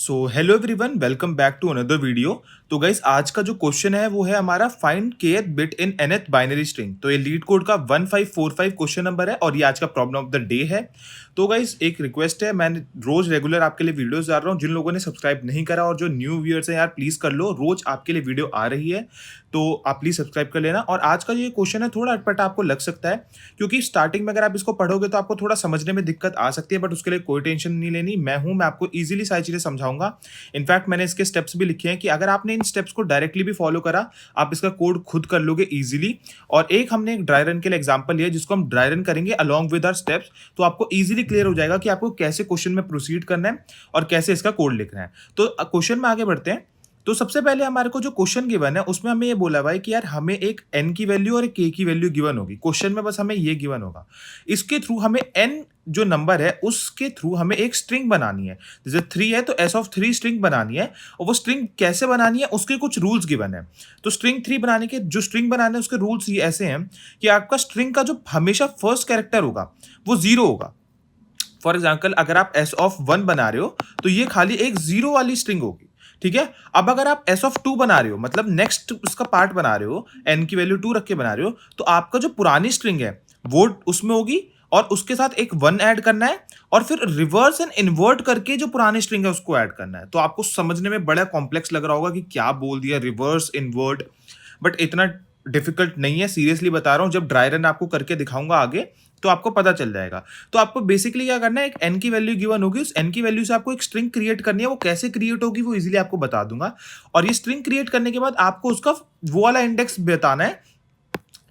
So hello everyone, welcome back to another video. तो guys, आज का जो क्वेश्चन है वो है हमारा find kth bit in nth binary string. तो ये लीड कोड का 1545 क्वेश्चन नंबर है और ये आज का प्रॉब्लम ऑफ द डे है। तो गाइस, एक रिक्वेस्ट है, मैं रोज रेगुलर आपके लिए वीडियोस डाल रहा हूँ। जिन लोगों ने सब्सक्राइब नहीं करा और जो न्यू व्यूअर्स हैं यार, प्लीज कर लो। रोज आपके लिए वीडियो आ रही है, तो आप प्लीज सब्सक्राइब कर लेना। और आज का ये क्वेश्चन है थोड़ा अटपटा आपको लग सकता है, क्योंकि स्टार्टिंग में अगर आप इसको पढ़ोगे तो आपको थोड़ा समझने में दिक्कत आ सकती है, बट उसके लिए कोई टेंशन नहीं लेनी। मैं आपको इजीली सारी चीजें समझाऊंगा। इनफैक्ट मैंने इसके स्टेप्स भी लिखे हैं कि अगर आपने इन स्टेप्स को डायरेक्टली भी फॉलो करा, आप इसका कोड खुद कर लोगे इजीली। और एक हमने एक ड्राई रन के लिए एग्जांपल लिया, जिसको हम ड्राई रन करेंगे अलॉन्ग विद आवर स्टेप्स, तो आपको इजीली क्लियर हो जाएगा कि आपको कैसे क्वेश्चन में प्रोसीड करना है और कैसे इसका कोड लिखना है। तो क्वेश्चन में आगे बढ़ते हैं। तो सबसे पहले हमारे को जो क्वेश्चन गिवन है उसमें हमें ये बोला हुआ है कि यार हमें एक n की वैल्यू और एक k की वैल्यू गिवन होगी। क्वेश्चन में बस हमें ये गिवन होगा, इसके थ्रू हमें n जो नंबर है उसके थ्रू हमें एक स्ट्रिंग बनानी है। जैसे 3 है तो s ऑफ 3 स्ट्रिंग बनानी है, और वो स्ट्रिंग कैसे बनानी है उसके कुछ रूल्स गिवन है। तो स्ट्रिंग 3 बनाने के जो स्ट्रिंग बनाने उसके रूल्स ये ऐसे हैं कि आपका स्ट्रिंग का जो हमेशा फर्स्ट कैरेक्टर होगा वो 0 होगा। फॉर एग्जाम्पल, अगर आप s ऑफ 1 बना रहे हो तो ये खाली एक 0 वाली स्ट्रिंग होगी, ठीक है। अब अगर आप s ऑफ 2 बना रहे हो, मतलब नेक्स्ट उसका पार्ट बना रहे हो, n की वैल्यू 2 रख के बना रहे हो, तो आपका जो पुरानी स्ट्रिंग है वो उसमें होगी, और उसके साथ एक 1 ऐड करना है, और फिर रिवर्स एंड इन्वर्ट करके जो पुरानी स्ट्रिंग है उसको ऐड करना है। तो आपको समझने में बड़ा कॉम्प्लेक्स लग रहा होगा कि क्या बोल दिया रिवर्स इन्वर्ट, बट इतना डिफिकल्ट नहीं है, सीरियसली बता रहा हूं। जब ड्राई रन आपको करके दिखाऊंगा आगे तो आपको पता चल जाएगा। तो आपको बेसिकली क्या करना है, एक n की वैल्यू गिवन होगी, उस n की वैल्यू से आपको एक स्ट्रिंग क्रिएट करनी है। वो कैसे क्रिएट होगी वो इजीली आपको बता दूंगा। और ये स्ट्रिंग क्रिएट करने के बाद आपको उसका वो वाला इंडेक्स बताना है।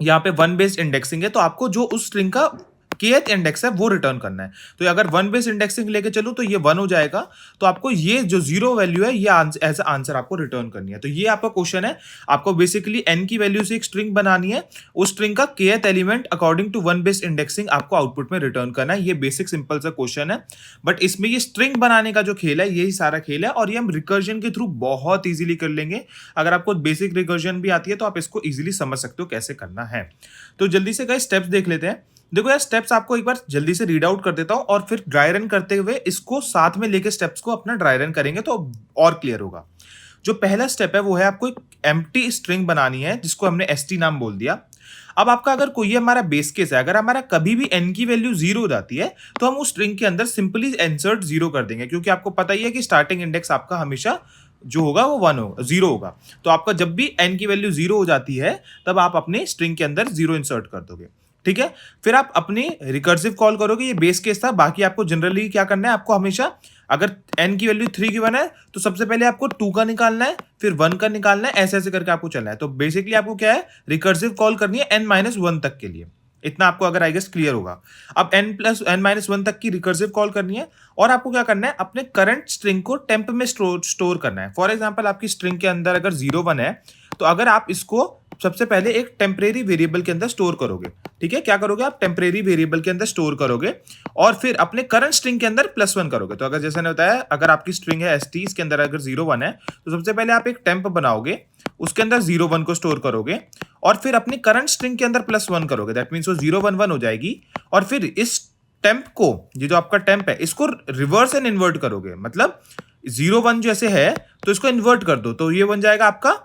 यहाँ पे 1 बेस्ड इंडेक्सिंग है, तो आपको जो उस स्ट्रिंग का kth इंडेक्स है वो रिटर्न करना है। तो अगर 1 बेस इंडेक्सिंग लेके चलो तो ये 1 हो जाएगा। तो आपको ये जो 0 वैल्यू है ये एज आंसर आपको रिटर्न करनी है। तो ये आपका क्वेश्चन है। आपको बेसिकली n की वैल्यू से एक स्ट्रिंग बनानी है, उस स्ट्रिंग का kth element according to 1 base indexing आपको आउटपुट में रिटर्न करना है। ये बेसिक सिंपल सा क्वेश्चन है, बट इसमें ये स्ट्रिंग बनाने का जो खेल है यही सारा खेल है, और ये हम रिकर्जन के थ्रू बहुत इजीली कर लेंगे। अगर आपको बेसिक रिकर्जन भी आती है तो आप इसको इजीली समझ सकते हो कैसे करना है। तो जल्दी से गाइस स्टेप्स देख लेते हैं। देखो यार, स्टेप्स आपको एक बार जल्दी से रीड आउट कर देता हूं, और फिर ड्राई रन करते हुए इसको साथ में लेके स्टेप्स को अपना ड्राई रन करेंगे तो और क्लियर होगा। जो पहला स्टेप है वो है आपको एक एम्प्टी स्ट्रिंग बनानी है, जिसको हमने st नाम बोल दिया। अब आपका अगर कोई हमारा बेस केस है, अगर हमारा कभी भी n की वैल्यू 0 हो जाती है तो हम उस स्ट्रिंग के अंदर सिंपली इंसर्ट 0 कर देंगे, क्योंकि आपको पता ही है कि स्टार्टिंग इंडेक्स आपका हमेशा जो होगा वो 1 होगा, 0 होगा। तो आपका जब भी n की वैल्यू 0 हो जाती है तब आप अपने स्ट्रिंग के अंदर 0 इंसर्ट कर दोगे, ठीक है। फिर आप अपनी रिकर्सिव कॉल करोगे। ये बेस केस था, बाकी आपको जनरली क्या करना है, आपको हमेशा अगर n की वैल्यू 3 गिवन है तो सबसे पहले आपको 2 का निकालना है, फिर 1 का निकालना है, ऐसे ऐसे करके आपको चलना है। तो बेसिकली आपको क्या है, रिकर्सिव कॉल करनी है n-1 तक के लिए। इतना आपको अगर आई गेस क्लियर होगा। अब n+n-1 तक की रिकर्सिव कॉल करनी है, और आपको क्या करना है, अपने करंट स्ट्रिंग को टेम्प में स्टोर करना है। फॉर एग्जाम्पल, आपकी स्ट्रिंग के अंदर अगर 0-1 है तो अगर आप इसको सबसे पहले एक टेम्परेरी वेरिएबल के अंदर स्टोर करोगे, ठीक है। क्या करोगे आप, टेम्परेरी वेरिएबल के अंदर स्टोर करोगे, और फिर अपने करंट स्ट्रिंग के अंदर +1 करोगे। तो अगर जैसे ने बताया, अगर आपकी स्ट्रिंग है st, इसके अंदर अगर 0-1 है तो सबसे पहले आप एक टेम्प बनाओगे, उसके अंदर 0-1 को स्टोर करोगे, और फिर अपनी करंट स्ट्रिंग के अंदर +1 करोगे। दैट मीन्स वो 0-1-1 हो जाएगी। और फिर इस टेम्प को, ये जो आपका टेम्प है, इसको रिवर्स एंड इन्वर्ट करोगे। मतलब 0-1 जैसे है तो इसको इन्वर्ट कर दो, तो ये बन जाएगा आपका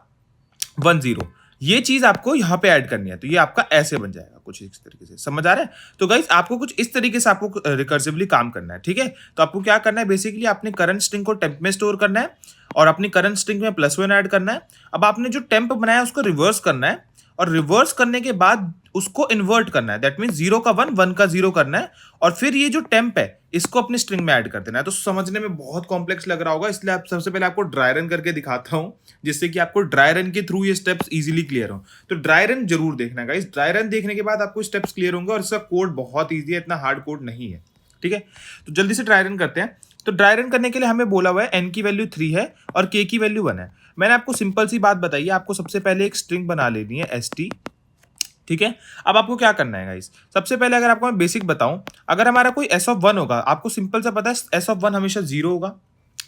1-0। ये चीज आपको यहां पे ऐड करनी है, तो ये आपका ऐसे बन जाएगा कुछ इस तरीके से। समझ आ रहा है? तो गाइस, आपको कुछ इस तरीके से आपको रिकर्सिवली काम करना है, ठीक है। तो आपको क्या करना है, बेसिकली अपने करंट स्ट्रिंग को टेम्प में स्टोर करना है, और अपनी करंट स्ट्रिंग में +1 ऐड करना है। अब आपने जो टेम्प बनाया उसको रिवर्स करना है, और रिवर्स करने के बाद उसको इन्वर्ट करना है। दैट मीन्स 0 का 1, 1 का 0 करना है, और फिर ये जो टेम्प है इसको अपनी स्ट्रिंग में ऐड कर देना है। तो समझने में बहुत कॉम्प्लेक्स लग रहा होगा, इसलिए आप सबसे पहले आपको ड्राई रन करके दिखाता हूं, जिससे कि आपको ड्राई रन के थ्रू ये स्टेप्स इजीली क्लियर हो। तो ड्राई रन जरूर देखना गाइस। ड्राई रन देखने के बाद आपको स्टेप्स क्लियर होंगे, और इसका कोड बहुत ईजी है, इतना हार्ड कोड नहीं है, ठीक है। तो जल्दी से ड्राई रन करते हैं। तो ड्राई रन करने के लिए हमें बोला हुआ है n की वैल्यू 3 है और k की वैल्यू 1 है। मैंने आपको सिंपल सी बात बताई है, आपको सबसे पहले एक स्ट्रिंग बना लेनी है st, ठीक है। अब आपको क्या करना है गाइस, सबसे पहले अगर आपको मैं बेसिक बताऊं, अगर हमारा कोई s ऑफ 1 होगा, आपको सिंपल सा पता है s ऑफ 1 हमेशा 0 होगा,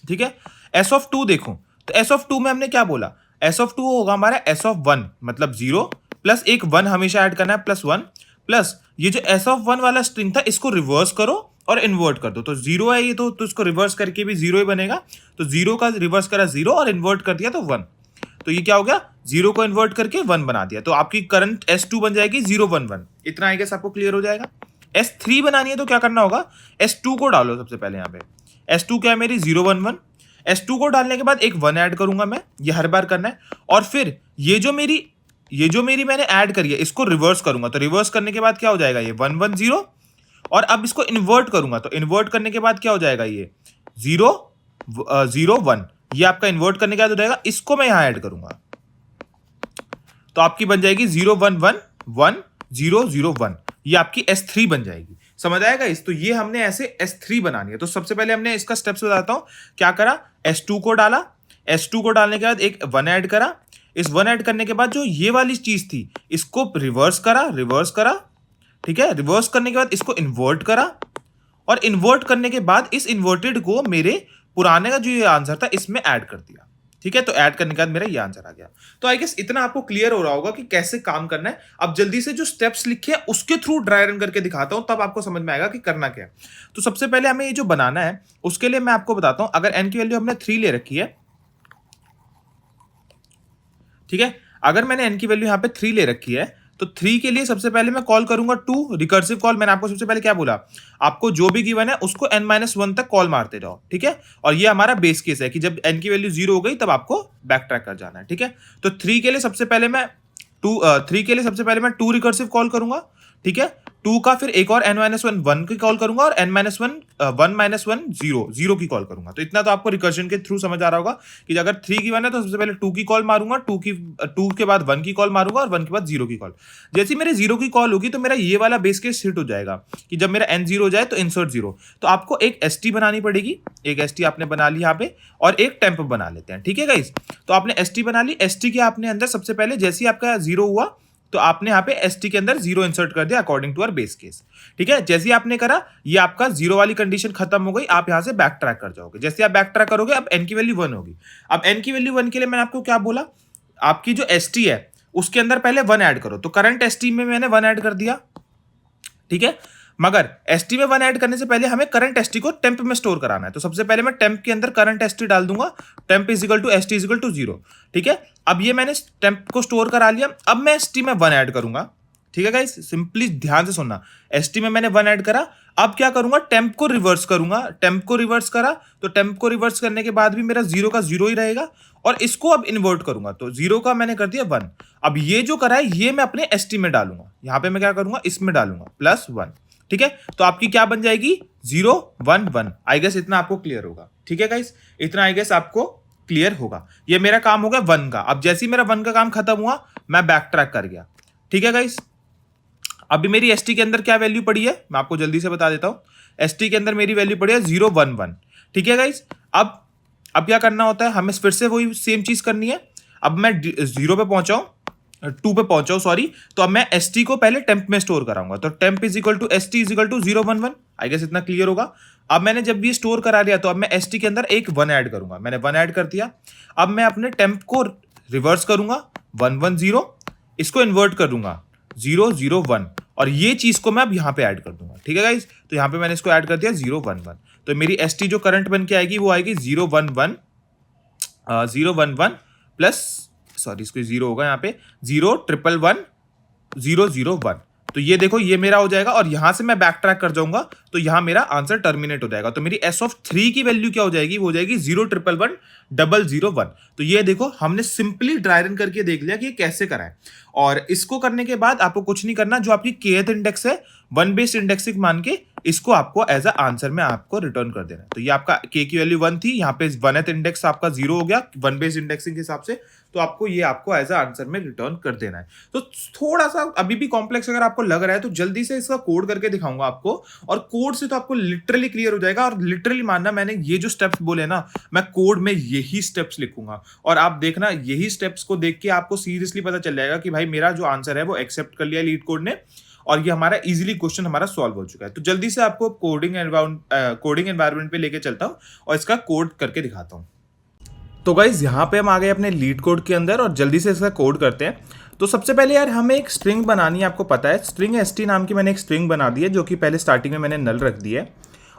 ठीक है। s ऑफ 2 देखो, तो s ऑफ 2 में हमने क्या बोला, s ऑफ 2 होगा हमारा s ऑफ 1 मतलब 0 प्लस एक 1 हमेशा ऐड करना है +1, प्लस ये जो s ऑफ 1 वाला स्ट्रिंग था इसको रिवर्स करो, और इन्वर्ट कर दो। तो 0 है ये तो इसको रिवर्स करके भी 0 ही बनेगा। तो 0 का रिवर्स करा 0 और इन्वर्ट कर दिया तो 1। तो ये क्या हो गया, 0 को इन्वर्ट करके 1 बना दिया। तो आपकी करंट S2 बन जाएगी 0 1 1। इतना आई गेस आपको क्लियर हो जाएगा। S3 बनानी है तो क्या करना होगा, S2 को डालो सबसे पहले यहाँ पे। S2 क्या है मेरी 0 1 1। S2 को डालने के बाद एक 1 ऐड करूंगा मैं, ये हर बार करना है। और फिर ये जो मेरी मैंने ऐड करी है इसको रिवर्स करूंगा। तो रिवर्स करने के बाद क्या हो जाएगा, ये 1 1 0। और अब इसको इन्वर्ट करूंगा तो इन्वर्ट करने के बाद क्या हो जाएगा, ये 0 0 1। ये आपका इन्वर्ट करने के बाद हो जाएगा, इसको मैं यहां ऐड करूंगा तो आपकी बन जाएगी 0 1 1 1 0 0 1। ये आपकी S3 बन जाएगी। समझ आएगा इस, तो ये हमने ऐसे S3 बनानी है। तो सबसे पहले हमने इसका स्टेप्स बताता हूं क्या करा। S2 को डाला, S2 को डालने के बाद एक 1 ऐड करा। इस 1 ऐड करने के बाद जो ये वाली चीज थी इसको रिवर्स करा, ठीक है। रिवर्स करने के बाद इसको इन्वर्ट करा और इन्वर्ट करने के बाद इस इन्वर्टेड को मेरे पुराने का जो ये आंसर था इसमें ऐड कर दिया, ठीक है। तो ऐड करने के बाद मेरा ये आंसर आ गया। तो आई गेस इतना आपको क्लियर हो रहा होगा कि कैसे काम करना है। अब जल्दी से जो स्टेप्स लिखे हैं उसके थ्रू ड्राई रन करके दिखाता हूं, तब आपको समझ में आएगा कि करना क्या है। तो सबसे पहले हमें ये जो बनाना है उसके लिए मैं आपको बताता हूं। अगर n की वैल्यू हमने 3 ले रखी है, ठीक है। अगर मैंने n की वैल्यू यहां पे 3 ले रखी है तो 3 के लिए सबसे पहले मैं कॉल करूंगा 2 रिकर्सिव कॉल। मैंने आपको सबसे पहले क्या बोला, आपको जो भी गिवन है उसको n-1 तक कॉल मारते जाओ, ठीक है। और ये हमारा बेस केस है कि जब n की वैल्यू 0 हो गई तब आपको बैक ट्रैक कर जाना है, ठीक है। तो 3 के लिए सबसे पहले मैं 2 रिकर्सिव कॉल करूंगा, ठीक है। 2 का फिर एक और n-1 1 की कॉल करूंगा और n-1 0 की कॉल करूंगा। तो इतना तो आपको रिकर्जन के थ्रू समझ आ रहा होगा कि अगर 3 की 1 है तो सबसे पहले 2 की कॉल मारूंगा, 2 के बाद 1 की कॉल मारूंगा और 1 के बाद 0 की कॉल। जैसे मेरे 0 की कॉल होगी तो मेरा ये वाला बेस केस हिट हो जाएगा कि जब मेरा n 0 हो जाए तो इंसर्ट 0। तो आपको एक ST बनानी पड़ेगी। एक ST आपने बना ली यहाँ पे और एक टेम्प बना लेते हैं, ठीक है गाइस। तो आपने ST बना ली। ST के आपने अंदर सबसे पहले जैसे ही आपका 0 हुआ तो आपने यहाँ पे ST के अंदर 0 इंसर्ट कर दिया according to our base case, ठीक है। जैसे ही आपने करा ये आपका 0 वाली कंडीशन खत्म हो गई, आप यहाँ से बैक ट्रैक कर जाओगे। जैसे आप बैक ट्रैक करोगे अब n की वैल्यू 1 होगी। अब n की वैल्यू 1 के लिए मैंने आपको क्या बोला, आपकी जो ST है उसके अंदर पहले 1 ऐड करो। तो करंट ST में मैंने 1 ऐड कर दिया, ठीक है। मगर ST में 1 ऐड करने से पहले हमें करंट ST को टेम्प में स्टोर कराना है। तो सबसे पहले मैं टेम्प के अंदर करंट ST डाल दूंगा, temp is equal to ST is equal to 0, ठीक है। अब ये मैंने टेम्प को स्टोर करा लिया। अब मैं ST में 1 ऐड करूंगा, ठीक है गाइस। सिंपली ध्यान से सुनना, ST में मैंने 1 ऐड करा। अब क्या करूंगा, टेम्प को रिवर्स करूंगा। टेम्प को रिवर्स करा तो टेम्प को रिवर्स करने के बाद भी मेरा 0 का 0 ही रहेगा और इसको अब इन्वर्ट करूंगा तो 0 का मैंने कर दिया 1। अब ये जो करा है ये मैं अपने ST में डालूंगा। यहां पे मैं क्या करूंगा, इसमें डालूंगा +1, ठीक है। तो आपकी क्या बन जाएगी 0 1 1। आई गेस इतना आपको क्लियर होगा, ठीक है गाइस। इतना आई गेस आपको क्लियर होगा। ये मेरा काम हो गया 1 का। अब जैसे ही मेरा 1 का काम खत्म हुआ मैं बैक ट्रैक कर गया, ठीक है गाइस। अभी मेरी ST के अंदर क्या वैल्यू पड़ी है मैं आपको जल्दी से बता देता हूं। ST के अंदर मेरी वैल्यू पड़ी है 0 1 1, ठीक है गाइस। अब क्या करना होता है, हमें फिर से वही सेम चीज करनी है। अब मैं 0 पे पहुंचाऊं, 2 पे पहुंचाऊं सॉरी। तो अब मैं ST को पहले टेम्प में स्टोर कराऊंगा। तो temp is equal to ST is equal to 0 1 1। I guess इतना क्लियर होगा। अब मैंने जब ये स्टोर करा लिया तो अब मैं ST के अंदर एक 1 ऐड करूंगा। मैंने 1 ऐड कर दिया। अब मैं अपने टेम्प को रिवर्स करूंगा 1 1 0, इसको इन्वर्ट कर दूंगा 0 0 1 और ये चीज को मैं अब यहां पे ऐड कर दूंगा, ठीक है गाइस। तो यहां पे मैंने इसको ऐड कर दिया 0 1 1। तो मेरी ST जो करंट बन के आएगी वो आएगी 0 1 1 प्लस सॉरी इसको 0 होगा यहाँ पे 0 1 1 0 0 1। तो ये देखो ये मेरा हो जाएगा और यहां से मैं बैक ट्रैक कर जाऊंगा तो यहां मेरा आंसर टर्मिनेट हो जाएगा। तो मेरी S3 की वैल्यू क्या हो जाएगी, वो हो जाएगी 0 1 1 1 0 1। तो ये देखो हमने सिंपली ड्राई रन करके देख लिया कि ये कैसे करा है। और इसको करने के बाद आपको कुछ नहीं करना, जो आपकी kth इंडेक्स है 1 बेस्ड इंडेक्सिंग मान के इसको आपको एज अ आंसर में आपको रिटर्न कर देना है। तो ये आपका k की वैल्यू 1 थी, यहाँ पे 1th इंडेक्स आपका 0 हो गया 1 बेस्ड इंडेक्सिंग के हिसाब से। तो आपको ये आपको एज अ आंसर में रिटर्न कर देना है। तो थोड़ा सा अभी भी कॉम्प्लेक्स अगर आपको लग रहा है तो जल्दी से इसका कोड करके दिखाऊंगा आपको, और कोड से तो आपको लिटरली क्लियर हो जाएगा। और लिटरली मानना, मैंने ये जो स्टेप्स बोले ना, मैं कोड में यही स्टेप्स लिखूंगा और आप देखना यही स्टेप्स को देख के आपको सीरियसली पता चल जाएगा कि भाई मेरा जो आंसर है वो एक्सेप्ट कर लिया लीड कोड ने और ये हमारा इजीली क्वेश्चन हमारा सॉल्व हो चुका है। तो जल्दी से आपको कोडिंग एनवायरनमेंट पे लेके चलता हूँ और इसका कोड करके दिखाता हूँ। तो गाइज यहाँ पे हम आ गए अपने लीड कोड के अंदर और जल्दी से इसका कोड करते हैं। तो सबसे पहले यार हमें एक स्ट्रिंग बनानी है, आपको पता है स्ट्रिंग ST नाम की मैंने एक स्ट्रिंग बना दी है जो कि पहले स्टार्टिंग में मैंने नल रख दी है।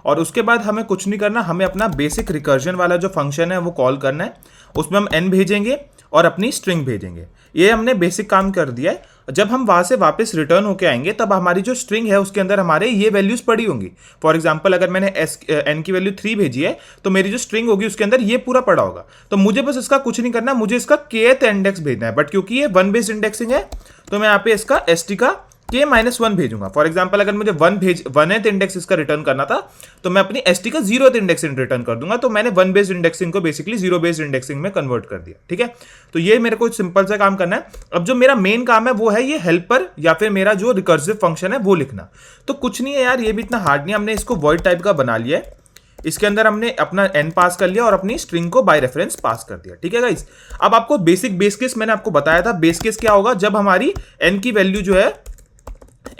और उसके बाद हमें कुछ नहीं करना, हमें अपना बेसिक रिकर्जन वाला जो फंक्शन है वो कॉल करना है, उसमें हम n भेजेंगे और अपनी स्ट्रिंग भेजेंगे। ये हमने बेसिक काम कर दिया है। जब हम वहाँ से वापस रिटर्न होके आएंगे तब हमारी जो स्ट्रिंग है उसके अंदर हमारे ये वैल्यूज पड़ी होंगी। फॉर एग्जांपल अगर मैंने n की वैल्यू 3 भेजी है तो मेरी जो स्ट्रिंग होगी उसके अंदर ये पूरा पड़ा होगा। तो मुझे बस इसका कुछ नहीं करना, मुझे इसका kth इंडेक्स भेजना है। बट क्योंकि ये 1 बेस्ड इंडेक्सिंग है तो मैं यहाँ पे इसका st का k-1 भेजूंगा। फॉर एग्जाम्पल अगर मुझे 1th इंडेक्स इसका रिटर्न करना था तो मैं अपनी st का 0th इंडेक्स रिटर्न कर दूंगा। तो मैंने 1 बेस्ड इंडेक्सिंग को बेसिकली 0 बेस्ड इंडेक्सिंग में कन्वर्ट कर दिया। ठीक है, तो ये मेरे को सिंपल सा काम करना है। अब जो मेरा मेन काम है वो है ये हेल्पर या फिर मेरा जो रिकर्सिव फंक्शन है वो लिखना। तो कुछ नहीं है यार, ये भी इतना हार्ड नहीं, हमने इसको वॉइड टाइप का बना लिया है। इसके अंदर हमने अपना n पास कर लिया और अपनी स्ट्रिंग को बाय रेफरेंस पास कर दिया। ठीक है गाइस, अब आपको बेसिक बेस केस मैंने आपको बताया था। बेस केस क्या होगा, जब हमारी n की वैल्यू जो है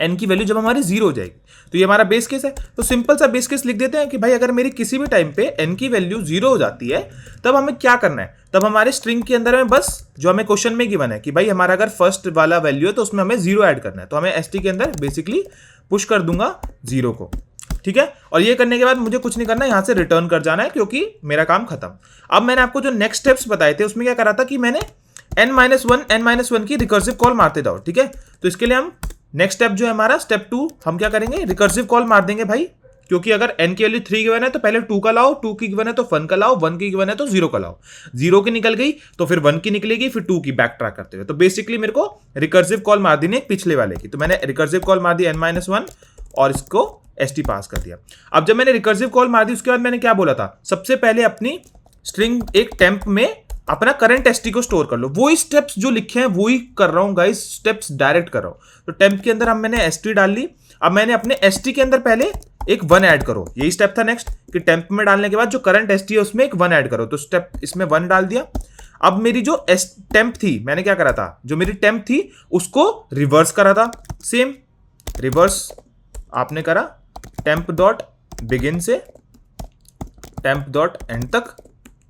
n की वैल्यू जब हमारी 0 हो जाएगी, तो ये हमारा बेस केस है। तो सिंपल सा बेस केस लिख देते हैं कि भाई अगर मेरी किसी भी टाइम पे n की वैल्यू 0 हो जाती है तब हमें क्या करना है। तब हमारे स्ट्रिंग के अंदर में बस जो हमें क्वेश्चन में गिवन है कि भाई हमारा अगर फर्स्ट वाला वैल्यू है तो उसमें हमें 0 ऐड करना है, तो हमें st के अंदर बेसिकली पुश कर दूंगा 0 को। ठीक है, और ये करने के बाद मुझे कुछ नहीं करना, यहां से रिटर्न कर जाना है क्योंकि मेरा काम खत्म। अब मैंने आपको जो नेक्स्ट स्टेप्स बताए थे उसमें क्या करा था कि मैंने n-1 की रिकर्सिव कॉल मारते जाओ। ठीक है, तो इसके लिए हम नेक्स्ट स्टेप जो है हमारा स्टेप 2, हम क्या करेंगे, रिकर्सिव कॉल मार देंगे भाई। क्योंकि अगर n की वैल्यू 3 गिवन है तो पहले 2 का लाओ, 2 की गिवन है तो 1 का लाओ, 1 की गिवन है तो 0 का लाओ। 0 की निकल गई तो फिर 1 की निकलेगी, फिर 2 की बैक ट्रैक करते हुए। तो बेसिकली मेरे को रिकर्सिव कॉल मार दी एक पिछले वाले की, तो मैंने रिकर्सिव कॉल मार दी n-1 और इसको st पास कर दिया। अब जब मैंने रिकर्सिव कॉल मार दी उसके बाद मैंने क्या बोला था, सबसे पहले अपनी स्ट्रिंग एक टेम्प में अपना करंट st को स्टोर कर लो। वही स्टेप्स जो लिखे हैं वही कर रहा हूं गाइस, स्टेप्स डायरेक्ट कर रहा हूं। तो टेम्प के अंदर हम मैंने st डाल ली। अब मैंने अपने st के अंदर पहले एक 1 ऐड करो, यही स्टेप था नेक्स्ट कि टेम्प में डालने के बाद जो करंट st है उसमें एक 1 ऐड करो। तो स्टेप इसमें 1 डाल दिया। अब मेरी जो टेम्प थी, मैंने क्या करा था, जो मेरी टेम्प थी उसको रिवर्स करा था। सेम रिवर्स आपने करा टेम्प डॉट बिगिन से टेम्प डॉट एंड तक,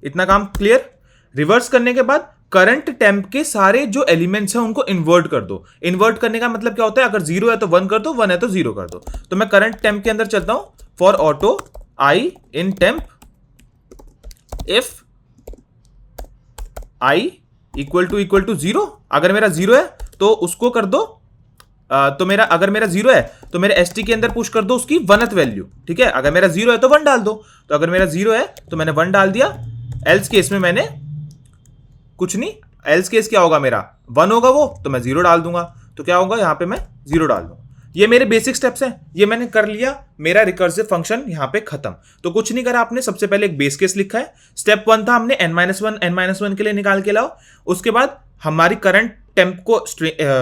इतना काम क्लियर। रिवर्स करने के बाद करंट टेम्प के सारे जो एलिमेंट्स हैं उनको इन्वर्ट कर दो। इन्वर्ट करने का मतलब क्या होता है, अगर 0 है तो 1 कर दो, 1 है तो 0 कर दो। तो मैं करंट टेम्प के अंदर चलता हूं, for auto I in temp if I equal to 0। अगर मेरा 0 है तो उसको कर दो, तो मेरा अगर मेरा 0 है तो मेरे st के अंदर पुश कर दो उसकी 1th वैल्यू। ठीक है, अगर मेरा 0 है तो 1 डाल दो। तो अगर मेरा 0 है तो मैंने 1 डाल दिया। एल्स केस में मैंने कुछ नहीं, एल्स केस क्या होगा, मेरा 1 होगा वो, तो मैं 0 डाल दूंगा। तो क्या होगा, यहां पे मैं 0 डाल दूंगा। ये मेरे बेसिक स्टेप्स हैं, ये मैंने कर लिया, मेरा रिकर्सिव फंक्शन यहां पे खत्म। तो कुछ नहीं करा आपने, सबसे पहले एक बेस केस लिखा है। स्टेप 1 था हमने n-1 के लिए निकाल के लाओ। उसके बाद हमारी करंट टेम्प को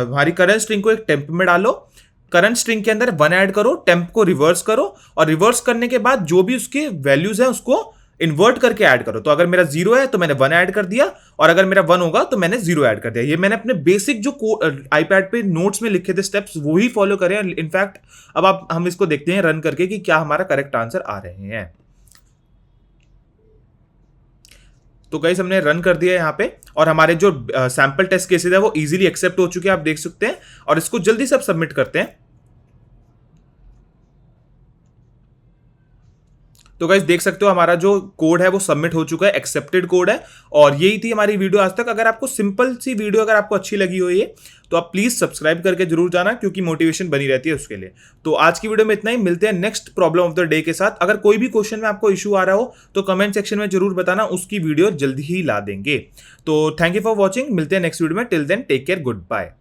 हमारी करंट स्ट्रिंग को एक टेम्प में डालो, करंट स्ट्रिंग के अंदर 1 ऐड करो, टेम्प को रिवर्स करो और रिवर्स करने के बाद जो भी उसके वैल्यूज हैं उसको इन्वर्ट करके ऐड करो। तो अगर मेरा 0 है तो मैंने 1 ऐड कर दिया और अगर मेरा 1 होगा तो मैंने 0 ऐड कर दिया। ये मैंने अपने बेसिक जो आईपैड पे नोट्स में लिखे थे स्टेप्स वही फॉलो करें। इनफैक्ट अब हम इसको देखते हैं रन करके कि क्या हमारा करेक्ट आंसर आ रहे हैं। तो गाइस हमने रन कर दिया यहाँ पे और हमारे जो सैंपल टेस्ट केसेस है वो इजीली एक्सेप्ट हो चुके हैं, आप देख सकते हैं। और इसको जल्दी से अब सबमिट करते हैं। तो गाइस देख सकते हो हमारा जो कोड है वो सबमिट हो चुका है, एक्सेप्टेड कोड है। और यही थी हमारी वीडियो आज तक। अगर आपको सिंपल सी वीडियो अगर आपको अच्छी लगी हो ये, तो आप प्लीज सब्सक्राइब करके जरूर जाना क्योंकि मोटिवेशन बनी रहती है उसके लिए। तो आज की वीडियो में इतना ही, मिलते हैं next problem of the day के साथ। अगर कोई भी क्वेश्चन में आपको इशू आ रहा हो तो कमेंट सेक्शन में जरूर बताना, उसकी वीडियो जल्दी ही ला देंगे। तो थैंक यू फॉर वॉचिंग, मिलते हैं नेक्स्ट वीडियो में। Till then take care, good bye.